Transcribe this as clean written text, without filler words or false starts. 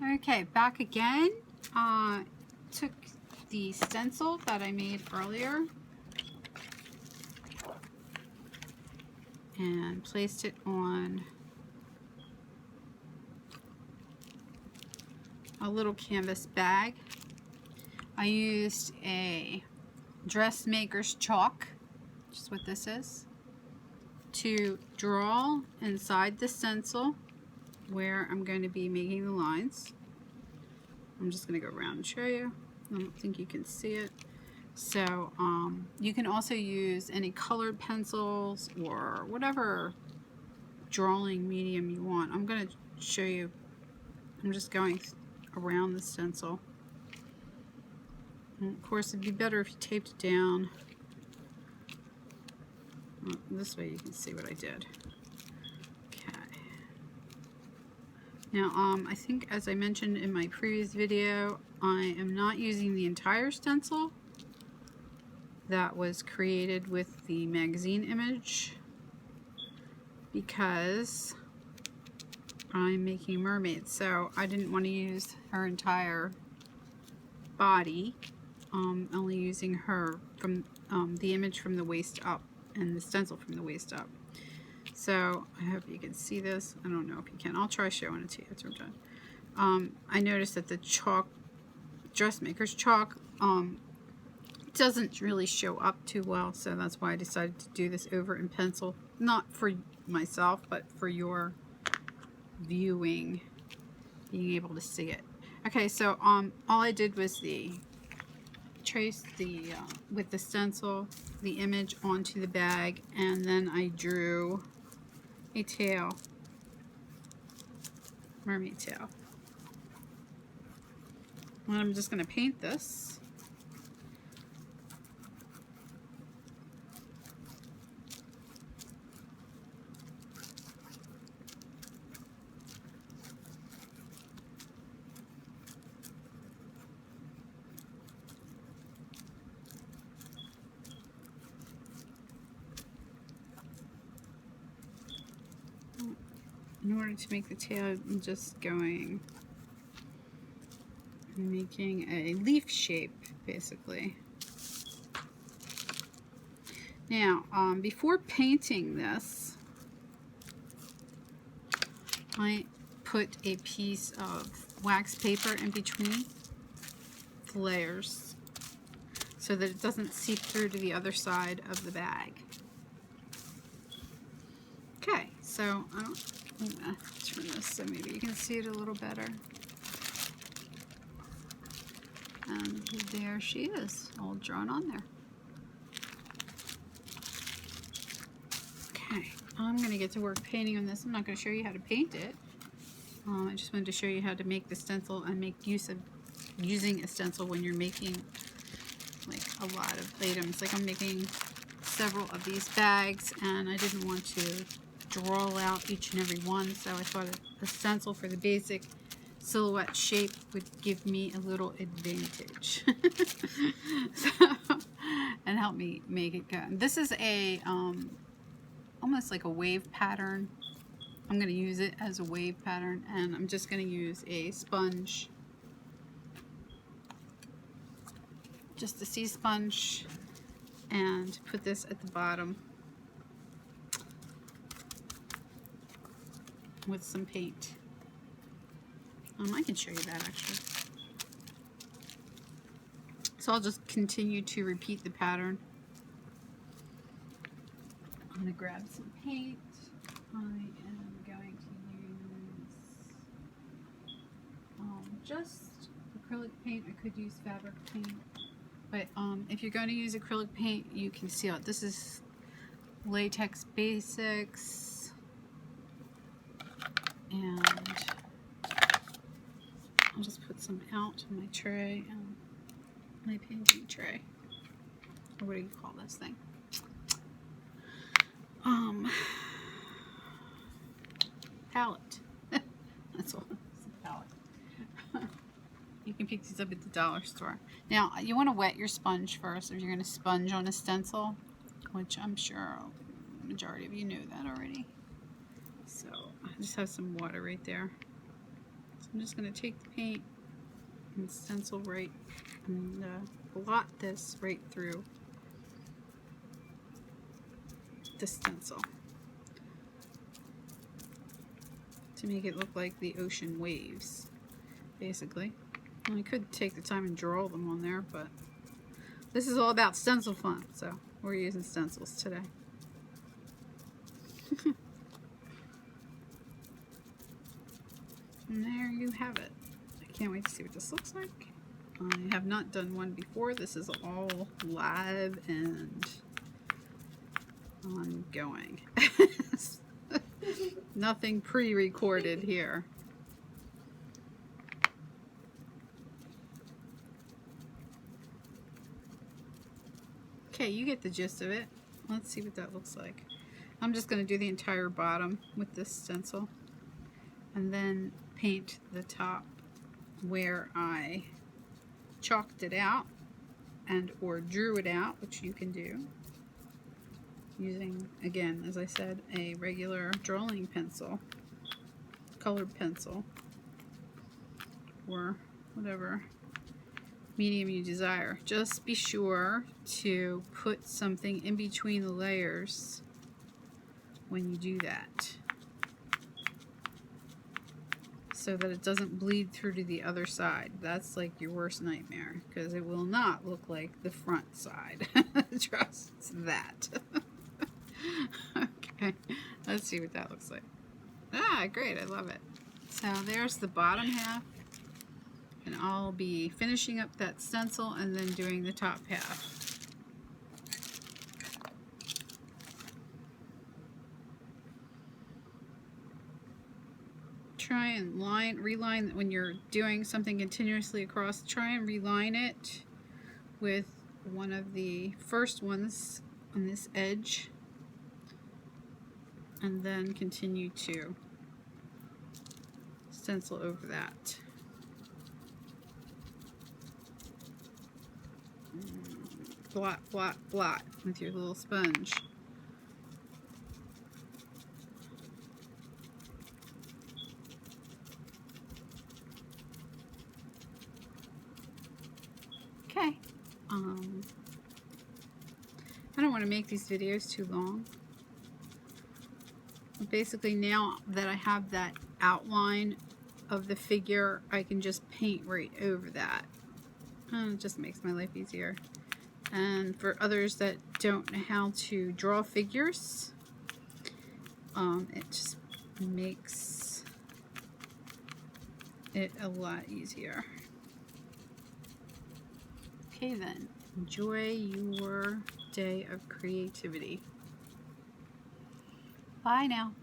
Okay, back again. Took the stencil that I made earlier and placed it on a little canvas bag. I used a dressmaker's chalk, which is what this is, to draw inside the stencil where I'm going to be making the lines. I'm just going to go around and show you. I don't think you can see it. So you can also use any colored pencils or whatever drawing medium you want. I'm going to show you. I'm just going around the stencil. And of course, it'd be better if you taped it down. Well, this way you can see what I did. Now, I think as I mentioned in my previous video, I am not using the entire stencil that was created with the magazine image because I'm making a mermaid, so I didn't want to use her entire body. Only using her from the image from the waist up and the stencil from the waist up. So I hope you can see this. I don't know if you can. I'll try showing it to you after I'm done. I noticed that the chalk, dressmaker's chalk, doesn't really show up too well, so that's why I decided to do this over in pencil. Not for myself, but for your viewing, being able to see it. Okay, so all I did was trace the with the stencil the image onto the bag, and then I drew a tail, mermaid tail. And I'm just going to paint this. In order to make the tail, I'm just making a leaf shape, basically. Now, before painting this, I put a piece of wax paper in between the layers so that it doesn't seep through to the other side of the bag. Okay, so I'm gonna turn this so maybe you can see it a little better. And there she is, all drawn on there. Okay, I'm going to get to work painting on this. I'm not going to show you how to paint it. I just wanted to show you how to make the stencil and make use of using a stencil when you're making like a lot of items. Like I'm making several of these bags, and I didn't want to draw out each and every one, so I thought a stencil for the basic silhouette shape would give me a little advantage. And help me make it good. This is a almost like a wave pattern. I'm going to use it as a wave pattern, and I'm just going to use a sponge, just a sea sponge, and put this at the bottom with some paint. I can show you that actually. So I'll just continue to repeat the pattern. I'm going to grab some paint. I am going to use just acrylic paint. I could use fabric paint, but if you're going to use acrylic paint, you can seal it. This is Latex Basics, and I'll just put some out on my tray, my painting tray, or what do you call this thing? Palette. That's all. It's a palette. You can pick these up at the dollar store. Now, you want to wet your sponge first if you're going to sponge on a stencil, which I'm sure the majority of you know that already. So I just have some water right there. So I'm just going to take the paint and stencil right and blot this right through the stencil to make it look like the ocean waves, basically. And I could take the time and draw them on there, but this is all about stencil fun, so we're using stencils today. And there you have it. I can't wait to see what this looks like. I have not done one before. This is all live and ongoing. Nothing pre-recorded here. Okay, you get the gist of it. Let's see what that looks like. I'm just going to do the entire bottom with this stencil and then paint the top where I chalked it out and or drew it out, which you can do using, again, as I said, a regular drawing pencil, colored pencil, or whatever medium you desire. Just be sure to put something in between the layers when you do that, so that it doesn't bleed through to the other side. That's like your worst nightmare, because it will not look like the front side. Trust that. Okay, let's see what that looks like. Ah, great, I love it. So there's the bottom half, and I'll be finishing up that stencil and then doing the top half. Try and reline when you're doing something continuously across. Try and reline it with one of the first ones on this edge, and then continue to stencil over that. Blot, blot, blot with your little sponge. Okay. I don't want to make these videos too long. Basically, now that I have that outline of the figure, I can just paint right over that. It just makes my life easier. And for others that don't know how to draw figures, it just makes it a lot easier. Okay then, enjoy your day of creativity. Bye now.